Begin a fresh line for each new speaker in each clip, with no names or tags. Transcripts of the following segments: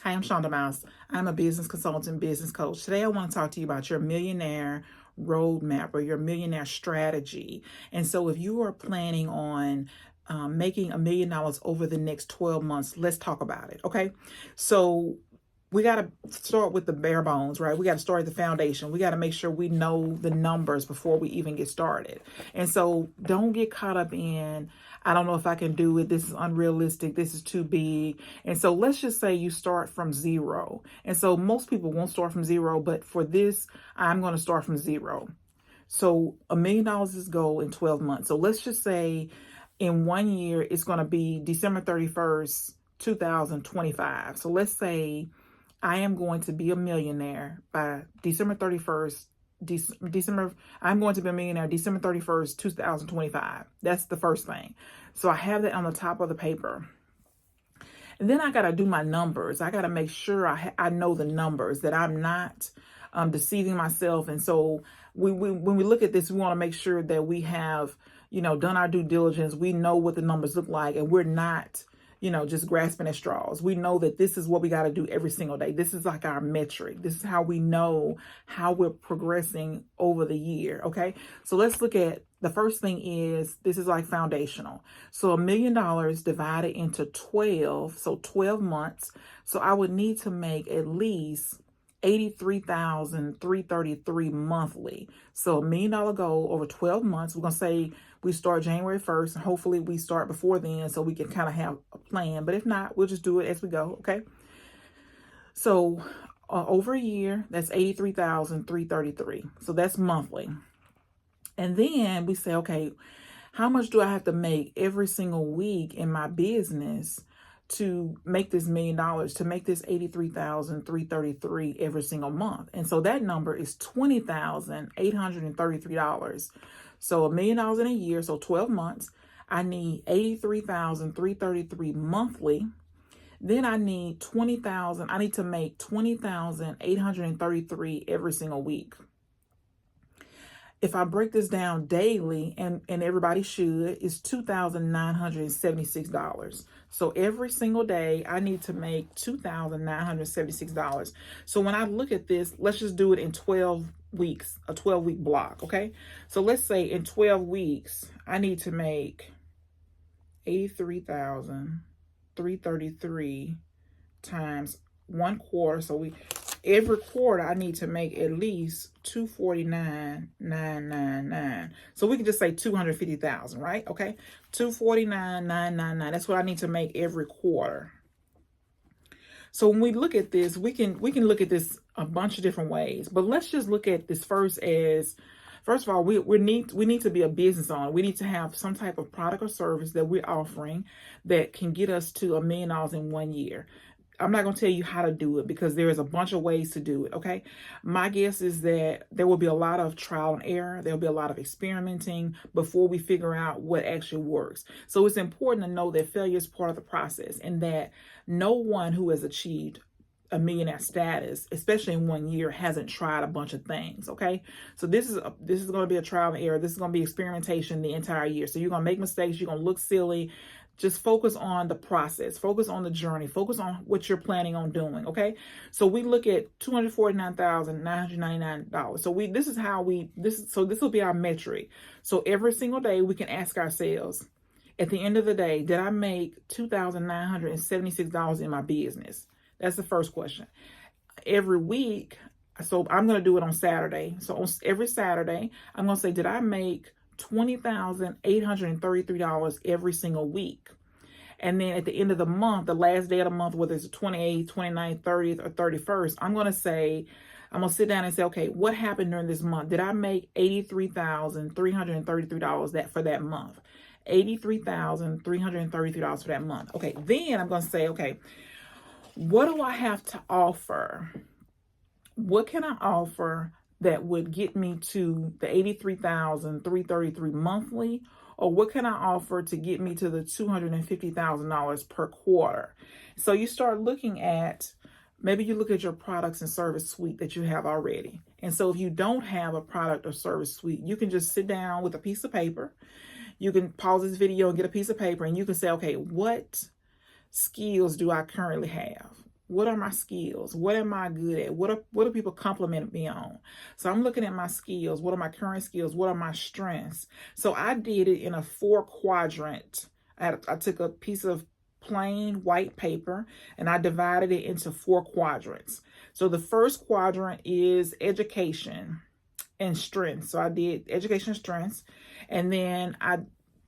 Hi, I'm Shonda Mouse. I'm a business consultant, business coach. Today, I want to talk to you about your millionaire roadmap or your millionaire strategy. And so, if you are planning on making $1 million over the next 12 months, let's talk about it. Okay. So, we got to start with the bare bones, right? We got to start at the foundation. We got to make sure we know the numbers before we even get started. And so don't get caught up in, I don't know if I can do it. This is unrealistic. This is too big. And so let's just say you start from zero. And so most people won't start from zero, but for this, I'm going to start from zero. So $1 million is goal in 12 months. So let's just say in 1 year, it's going to be December 31st, 2025. So let's say I am going to be a millionaire by December 31st. I'm going to be a millionaire December 31st, 2025. That's the first thing. So I have that on the top of the paper. And then I got to do my numbers. I got to make sure I know the numbers, that I'm not deceiving myself. And so when we look at this, we want to make sure that we have, done our due diligence. We know what the numbers look like, and we're not, just grasping at straws. We know that this is what we got to do every single day. This is like our metric. This is how we know how we're progressing over the year. Okay. So let's look at the first thing is this is like foundational. So $1 million divided into 12. So 12 months. So I would need to make at least 83,333 monthly. So $1 million goal over 12 months. We're going to say we start January 1st. And hopefully we start before then so we can kind of have a plan. But if not, we'll just do it as we go. Okay. So over a year, that's 83,333. So that's monthly. And then we say, okay, how much do I have to make every single week in my business to make this $1 million, to make this 83,333 every single month? And so that number is $20,833. So $1 million in a year, so 12 months, I need 83,333 monthly. Then I need 20,000. I need to make 20,833 every single week. If I break this down daily, and everybody should, it's $2,976. So every single day, I need to make $2,976. So when I look at this, let's just do it in 12 weeks, a 12-week block, okay? So let's say in 12 weeks, I need to make 83,333 times 1/4. So every quarter I need to make at least 249,999. So we can just say 250,000, right? Okay, 249,999. That's what I need to make every quarter. So when we look at this, we can look at this a bunch of different ways. But let's just look at this first as, first of all, we need to be a business owner. We need to have some type of product or service that we're offering that can get us to $1 million in 1 year. I'm not going to tell you how to do it because there is a bunch of ways to do it, okay? My guess is that there will be a lot of trial and error. There'll be a lot of experimenting before we figure out what actually works. So it's important to know that failure is part of the process, and that no one who has achieved a millionaire status, especially in 1 year, hasn't tried a bunch of things, okay? So this is going to be a trial and error. This is going to be experimentation the entire year. So you're going to make mistakes. You're going to look silly. Just focus on the process, focus on the journey, focus on what you're planning on doing, okay? So we look at $249,999. So this will be our metric. So every single day we can ask ourselves, at the end of the day, did I make $2,976 in my business? That's the first question. Every week, so I'm going to do it on Saturday. So on every Saturday, I'm going to say, did I make $20,833 every single week? And then at the end of the month, the last day of the month, whether it's the 28th, 29th, 30th, or 31st, I'm going to sit down and say, okay, what happened during this month? Did I make $83,333 for that month? $83,333 for that month. Okay, then I'm going to say, okay, what do I have to offer? What can I offer that would get me to the $83,333 monthly? Or what can I offer to get me to the $250,000 per quarter? So you start looking at, maybe you look at your products and service suite that you have already. And so if you don't have a product or service suite, you can just sit down with a piece of paper. You can pause this video and get a piece of paper, and you can say, okay, what skills do I currently have? What are my skills? What am I good at? What do people compliment me on? So I'm looking at my skills. What are my current skills? What are my strengths? So I did it in a 4-quadrant. I took a piece of plain white paper and I divided it into 4 quadrants. So the first quadrant is education and strengths. So I did education and strengths. And then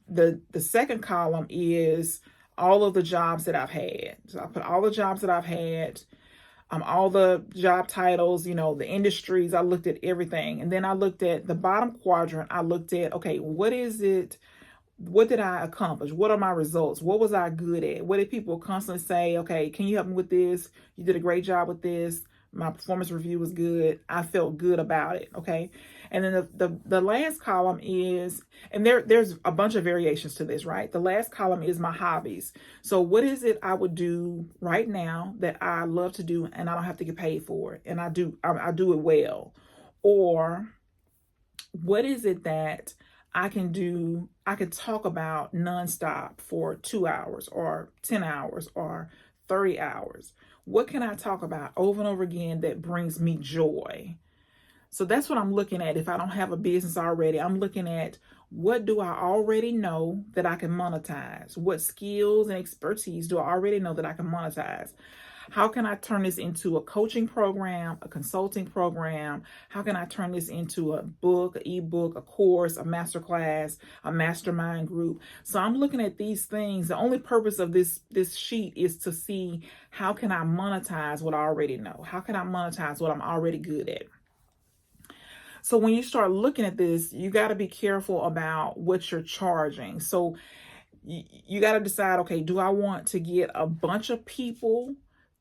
the second column is all of the jobs that I've had. So I put all the jobs that I've had, all the job titles, the industries. I looked at everything. And then I looked at the bottom quadrant. I looked at, okay, what is it? What did I accomplish? What are my results? What was I good at? What did people constantly say? Okay, can you help me with this? You did a great job with this. My performance review was good. I felt good about it. Okay. And then the last column is, and there's a bunch of variations to this, right? The last column is my hobbies. So what is it I would do right now that I love to do and I don't have to get paid for it? And I do it well. Or what is it that I can do? I could talk about nonstop for 2 hours or 10 hours or 30 hours. What can I talk about over and over again that brings me joy? So that's what I'm looking at. If I don't have a business already, I'm looking at what do I already know that I can monetize? What skills and expertise do I already know that I can monetize? How can I turn this into a coaching program, a consulting program? How can I turn this into a book, an ebook, a course, a masterclass, a mastermind group? So I'm looking at these things. The only purpose of this sheet is to see how can I monetize what I already know? How can I monetize what I'm already good at? So when you start looking at this, you got to be careful about what you're charging. So you got to decide, okay, do I want to get a bunch of people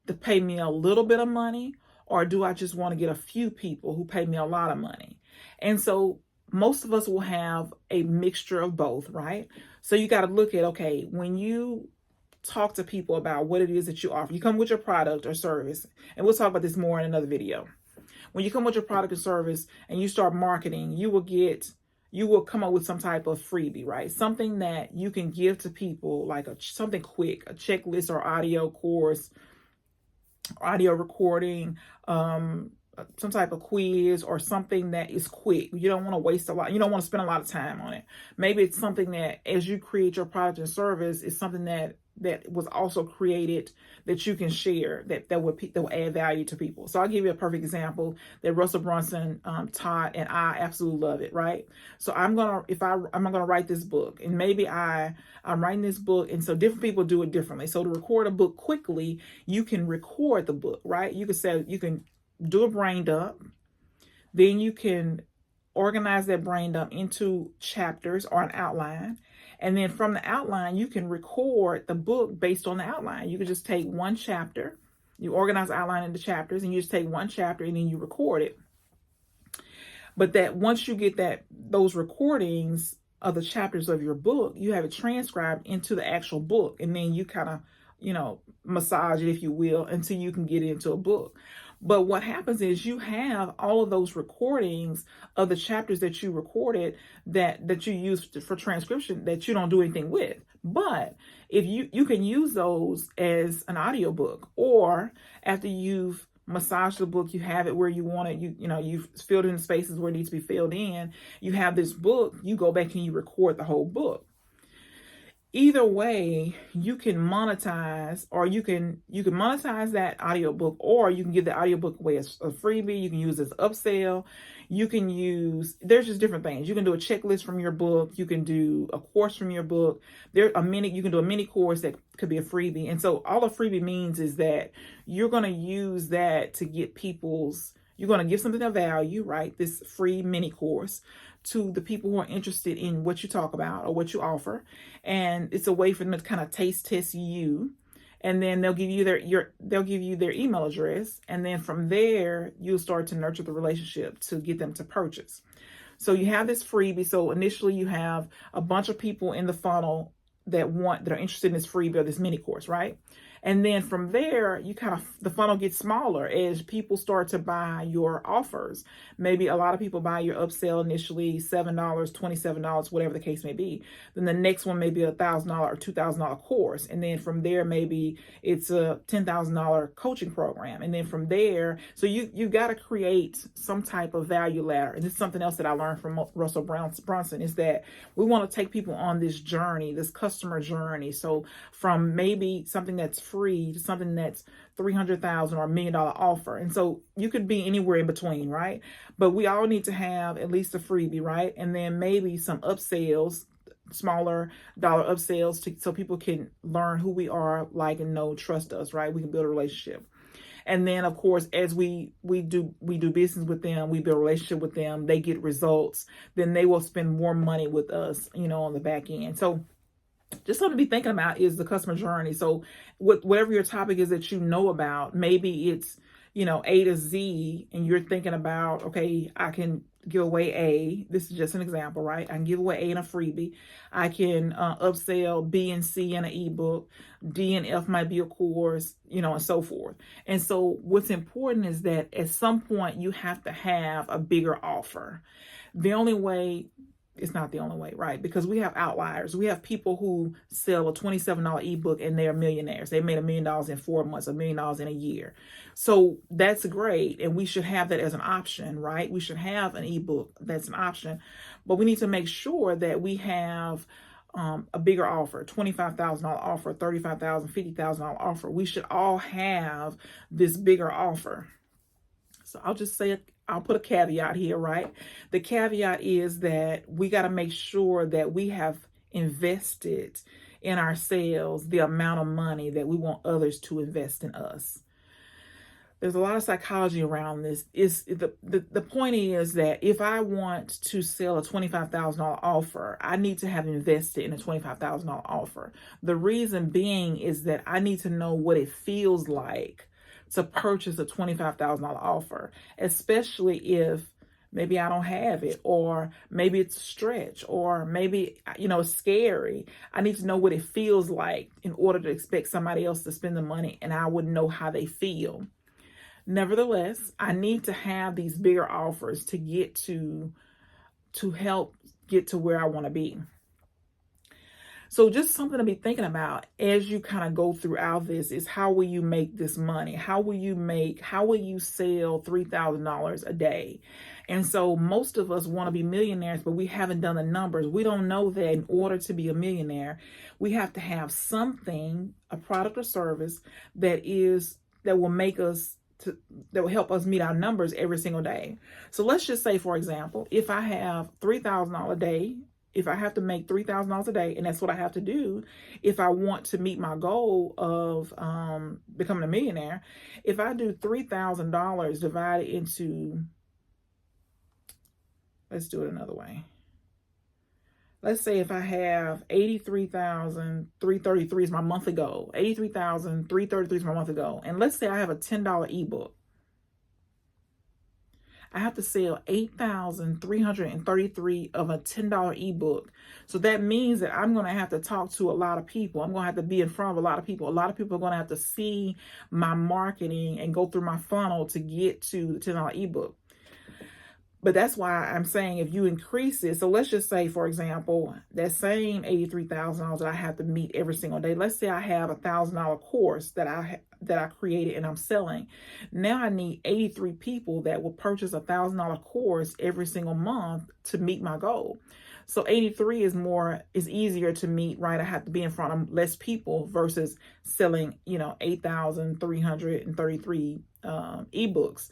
to pay me a little bit of money, or do I just want to get a few people who pay me a lot of money? And so most of us will have a mixture of both, right? So you got to look at, okay, when you talk to people about what it is that you offer, you come with your product or service, and we'll talk about this more in another video. When you come with your product or service and you start marketing, you will come up with some type of freebie, right? Something that you can give to people, like something quick, a checklist or audio course, audio recording, some type of quiz or something that is quick. You don't want to waste a lot. You don't want to spend a lot of time on it. Maybe it's something that as you create your product and service, is something that was also created that you can share that will add value to people. So I'll give you a perfect example that Russell Brunson taught, and I absolutely love it, right? So I'm gonna write this book, and maybe I'm writing this book, and so different people do it differently. So to record a book quickly, you can record the book, right? You can do a brain dump, then you can organize that brain dump into chapters or an outline. And then from the outline, you can record the book based on the outline. You can just take one chapter, you organize the outline into chapters, and you just take one chapter and then you record it. But that once you get those recordings of the chapters of your book, you have it transcribed into the actual book. And then you kind of, massage it, if you will, until you can get it into a book. But what happens is you have all of those recordings of the chapters that you recorded that you use for transcription that you don't do anything with. But if you can use those as an audiobook, or after you've massaged the book, you have it where you want it, you've filled in the spaces where it needs to be filled in, you have this book, you go back and you record the whole book. Either way, you can monetize, or you can monetize that audiobook, or you can give the audiobook away as a freebie. You can use it as upsell. There's just different things. You can do a checklist from your book. You can do a course from your book. You can do a mini course that could be a freebie. And so all a freebie means is that you're going to use that to get you're going to give something of value, right? This free mini course to the people who are interested in what you talk about or what you offer. And it's a way for them to kind of taste test you. And then they'll give you their email address. And then from there, you'll start to nurture the relationship to get them to purchase. So you have this freebie. So initially you have a bunch of people in the funnel that are interested in this freebie or this mini course, right? And then from there, you kind of, the funnel gets smaller as people start to buy your offers. Maybe a lot of people buy your upsell initially, $7, $27, whatever the case may be. Then the next one may be $1,000 or $2,000 course. And then from there, maybe it's a $10,000 coaching program. And then from there, so you got to create some type of value ladder. And this is something else that I learned from Russell Brunson, is that we want to take people on this journey, this customer journey. So from maybe something that's free to something that's 300,000 or $1 million offer. And so you could be anywhere in between, right? But we all need to have at least a freebie, right? And then maybe some upsells, smaller dollar upsells, so people can learn who we are, like, and know, trust us, right? We can build a relationship. And then, of course, as we do business with them, we build a relationship with them, they get results, then they will spend more money with us, on the back end. So just something to be thinking about is the customer journey. So whatever your topic is that you know about, maybe it's, A to Z, and you're thinking about, okay, I can give away A. This is just an example, right? I can give away A in a freebie. I can upsell B and C in an ebook. D and F might be a course, and so forth. And so what's important is that at some point you have to have a bigger offer. The only way, it's not the only way, right? Because we have outliers. We have people who sell a $27 ebook and they're millionaires. They made $1 million in 4 months, $1 million in a year. So that's great. And we should have that as an option, right? We should have an ebook that's an option, but we need to make sure that we have a bigger offer, $25,000 offer, $35,000, $50,000 offer. We should all have this bigger offer. So I'll just say it. I'll put a caveat here, right? The caveat is that we got to make sure that we have invested in ourselves the amount of money that we want others to invest in us. There's a lot of psychology around this. The point is that if I want to sell a $25,000 offer, I need to have invested in a $25,000 offer. The reason being is that I need to know what it feels like to purchase a $25,000 offer, especially if maybe I don't have it, or maybe it's a stretch, or maybe, it's scary. I need to know what it feels like in order to expect somebody else to spend the money, and I wouldn't know how they feel. Nevertheless, I need to have these bigger offers to help get to where I want to be. So just something to be thinking about as you kind of go throughout this is, how will you make this money? How will you sell $3,000 a day? And so most of us want to be millionaires, but we haven't done the numbers. We don't know that in order to be a millionaire, we have to have something, a product or service that will make us that will help us meet our numbers every single day. So let's just say, for example, if I have $3,000 a day, if I have to make $3,000 a day, and that's what I have to do if I want to meet my goal of becoming a millionaire, if I do $3,000 divided into, let's do it another way. Let's say if I have 83,333 is my monthly goal. 83,333 is my monthly goal. And let's say I have a $10 ebook. I have to sell 8,333 of a $10 ebook. So that means that I'm going to have to talk to a lot of people. I'm going to have to be in front of a lot of people. A lot of people are going to have to see my marketing and go through my funnel to get to the $10 ebook. But that's why I'm saying if you increase it, so let's just say, for example, that same $83,000 that I have to meet every single day. Let's say I have a $1,000 course that I created and I'm selling. Now I need 83 people that will purchase a $1,000 course every single month to meet my goal. So 83 is easier to meet, right? I have to be in front of less people versus selling, 8,333 ebooks.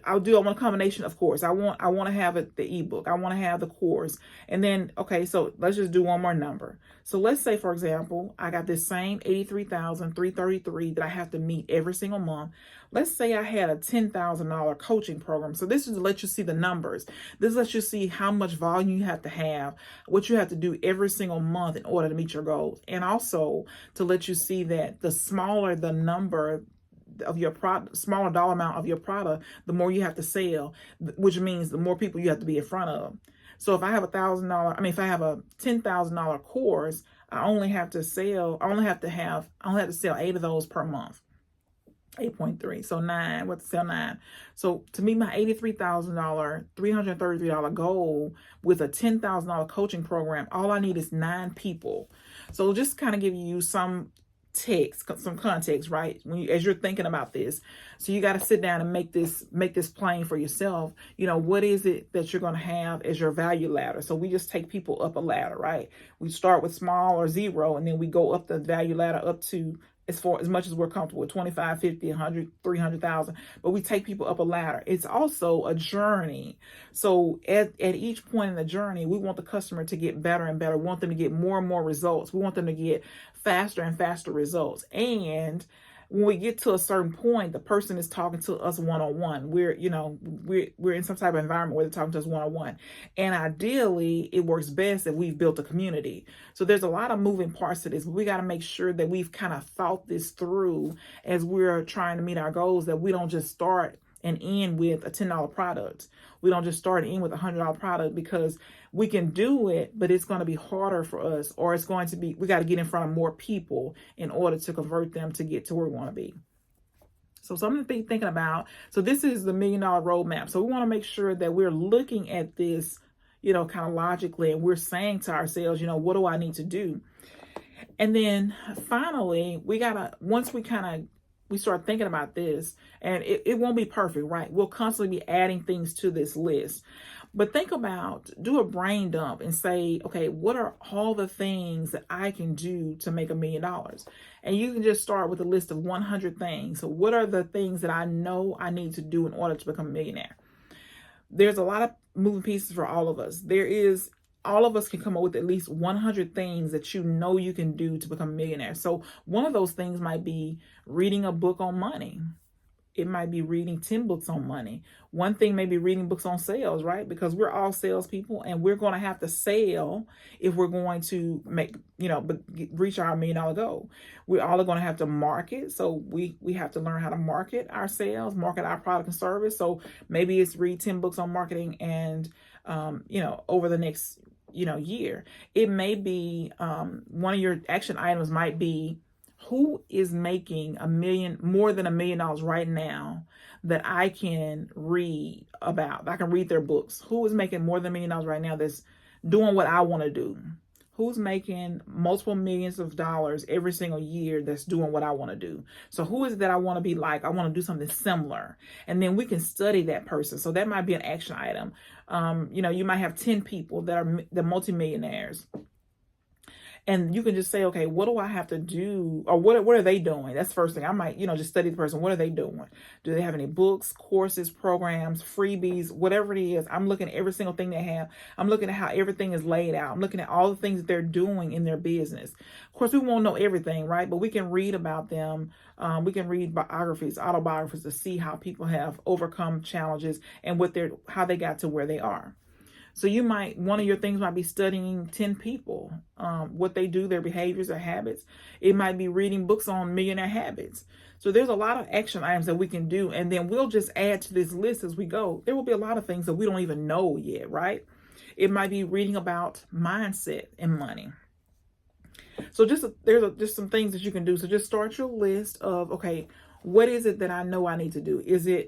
I want a combination, of course. I want to have the ebook. I want to have the course. And then, okay, so let's just do one more number. So let's say, for example, I got this same 83,333 that I have to meet every single month. Let's say I had a $10,000 coaching program. So this is to let you see the numbers. This lets you see how much volume you have to have, what you have to do every single month in order to meet your goals. And also to let you see that the smaller the number of your product, smaller dollar amount of your product, the more you have to sell, which means the more people you have to be in front of. So if I have if I have a $10,000 course, I only have to sell 8 of those per month. 8.3. So 9, what to sell 9. So to meet my $83,000, $333 goal with a $10,000 coaching program, all I need is 9 people. So just kind of give you some context, right? As you're thinking about this. So you got to sit down and make this plain for yourself. What is it that you're going to have as your value ladder? So we just take people up a ladder, right? We start with small or 0, and then we go up the value ladder up to as much as we're comfortable with, 25, 50, 100, 300,000, but we take people up a ladder. It's also a journey. So at each point in the journey, we want the customer to get better and better. We want them to get more and more results. We want them to get faster and faster results. And when we get to a certain point, the person is talking to us one-on-one. We're in some type of environment where they're talking to us one-on-one. And ideally, it works best if we've built a community. So there's a lot of moving parts to this, but we got to make sure that we've kind of thought this through as we're trying to meet our goals, that we don't just start and end with a $10 product. We don't just start and end with a $100 product, because we can do it, but it's going to be harder for us, or we got to get in front of more people in order to convert them to get to where we want to be. So something to be thinking about. So this is the $1 Million Roadmap. So we want to make sure that we're looking at this, kind of logically, and we're saying to ourselves, what do I need to do? And then finally, once we start thinking about this, and it won't be perfect, right? We'll constantly be adding things to this list. But do a brain dump and say, okay, what are all the things that I can do to make $1 million? And you can just start with a list of 100 things. So what are the things that I know I need to do in order to become a millionaire? There's a lot of moving pieces for all of us. All of us can come up with at least 100 things that you can do to become a millionaire. So one of those things might be reading a book on money. It might be reading 10 books on money. One thing may be reading books on sales, right? Because we're all salespeople, and we're going to have to sell if we're going to reach our $1 million goal. We're all going to have to market. So we have to learn how to market our sales, market our product and service. So maybe it's read 10 books on marketing and, over the next, year. It may be one of your action items might be, who is making more than $1 million right now that I can read about? I can read their books. Who is making more than $1 million right now that's doing what I want to do? Who's making multiple millions of dollars every single year that's doing what I want to do? So who is it that I want to be like? I want to do something similar. And then we can study that person. So that might be an action item. You might have 10 people that are the multimillionaires. And you can just say, okay, what do I have to do? Or what are they doing? That's the first thing. I might, just study the person. What are they doing? Do they have any books, courses, programs, freebies, whatever it is? I'm looking at every single thing they have. I'm looking at how everything is laid out. I'm looking at all the things that they're doing in their business. Of course, we won't know everything, right? But we can read about them. We can read autobiographies to see how people have overcome challenges and how they got to where they are. So one of your things might be studying 10 people, what they do, their behaviors, their habits. It might be reading books on millionaire habits. So there's a lot of action items that we can do. And then we'll just add to this list as we go. There will be a lot of things that we don't even know yet, right? It might be reading about mindset and money. So there's just some things that you can do. So just start your list of, okay, what is it that I know I need to do?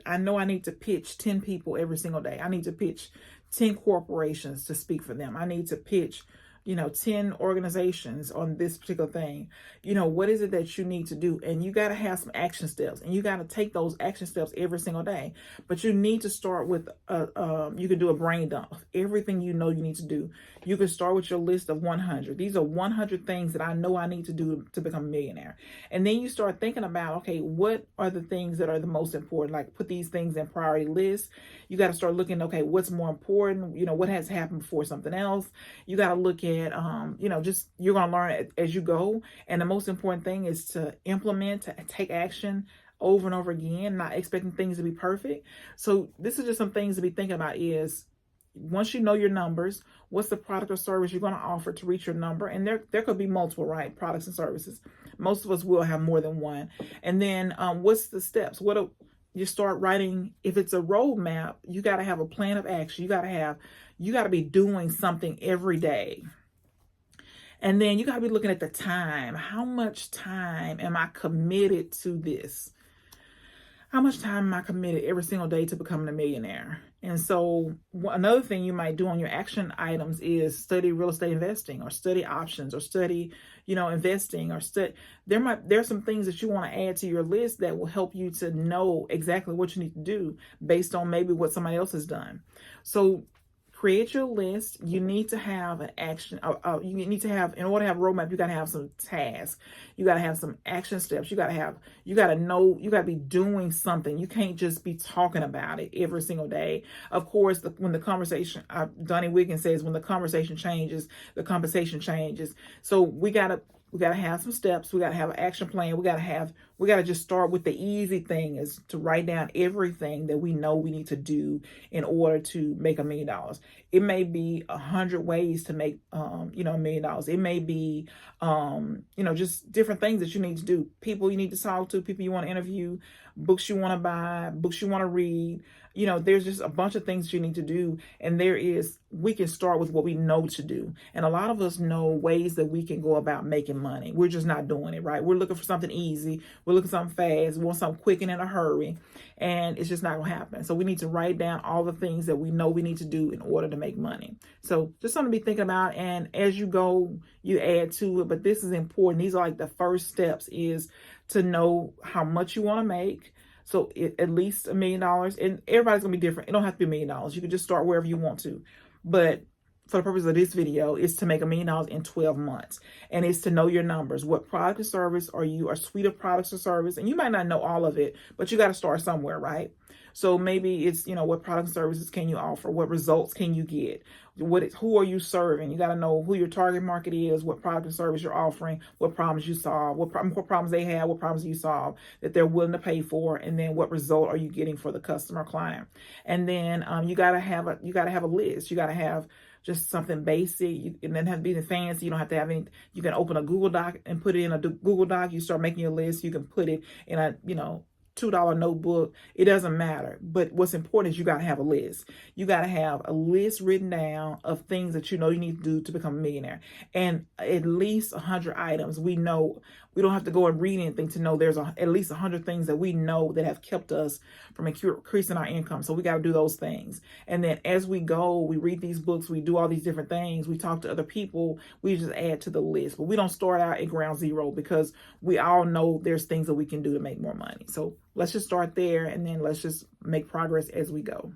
I know I need to pitch 10 people every single day. I need to pitch 10 corporations to speak for them. I need to pitch 10 organizations on this particular thing. What is it that you need to do? And you got to have some action steps, and you got to take those action steps every single day. But you need to start with, you can do a brain dump of everything you need to do. You can start with your list of 100. These are 100 things that I know I need to do to become a millionaire. And then you start thinking about, okay, what are the things that are the most important? Like, put these things in priority lists. You got to start looking, okay, what's more important? What has happened before something else? You got to look at, you're going to learn as you go. And the most important thing is to implement, to take action over and over again, not expecting things to be perfect. So this is just some things to be thinking about is, once you know your numbers, what's the product or service you're going to offer to reach your number? And there could be multiple, right? Products and services. Most of us will have more than one. And then what's the steps? You start writing. If it's a roadmap, you got to have a plan of action. You got to be doing something every day. And then you got to be looking at the time. How much time am I committed to this? How much time am I committed every single day to becoming a millionaire? And so another thing you might do on your action items is study real estate investing, or study options, or study, investing, or there's some things that you want to add to your list that will help you to know exactly what you need to do based on maybe what somebody else has done. So create your list. You need to have an action. You need to have, in order to have a roadmap, you got to have some tasks. You got to have some action steps. You got to know, you got to be doing something. You can't just be talking about it every single day. Of course, when the conversation, Donnie Wiggins says, when the conversation changes, the compensation changes. So we got to have some steps. We got to have an action plan. We got to just start with the easy thing, is to write down everything that we know we need to do in order to make $1 million. It may be 100 ways to make, $1 million. It may be, just different things that you need to do. People you need to talk to, people you want to interview, books you want to buy, books you want to read. There's just a bunch of things you need to do. And we can start with what we know to do. And a lot of us know ways that we can go about making money. We're just not doing it, right? We're looking for something easy. We're looking for something fast. We want something quick and in a hurry. And it's just not going to happen. So we need to write down all the things that we know we need to do in order to make money. So just something to be thinking about. And as you go, you add to it. But this is important. These are like the first steps, is to know how much you want to make. So at least $1 million, and everybody's gonna be different. It don't have to be $1 million. You can just start wherever you want to. But for the purpose of this video, is to make $1 million in 12 months. And it's to know your numbers. What product or service are you, or suite of products or service? And you might not know all of it, but you got to start somewhere, right? So maybe it's, what product and services can you offer? What results can you get? Who are you serving? You got to know who your target market is, what product and service you're offering, what problems you solve, what problems they have, what problems you solve that they're willing to pay for, and then what result are you getting for the customer client? And then you got to have a list. You got to have just something basic. It doesn't have to be fancy. You don't have to have any. You can open a Google Doc and put it in a Google Doc. You start making your list. You can put it in a $2 notebook. It doesn't matter. But what's important is you got to have a list. You got to have a list written down of things that you need to do to become a millionaire, and at least 100 items. We know we don't have to go and read anything to know there's at least 100 things that we know that have kept us from increasing our income. So we got to do those things. And then as we go, we read these books, we do all these different things, we talk to other people, we just add to the list. But we don't start out at ground zero, because we all know there's things that we can do to make more money. So let's just start there, and then let's just make progress as we go.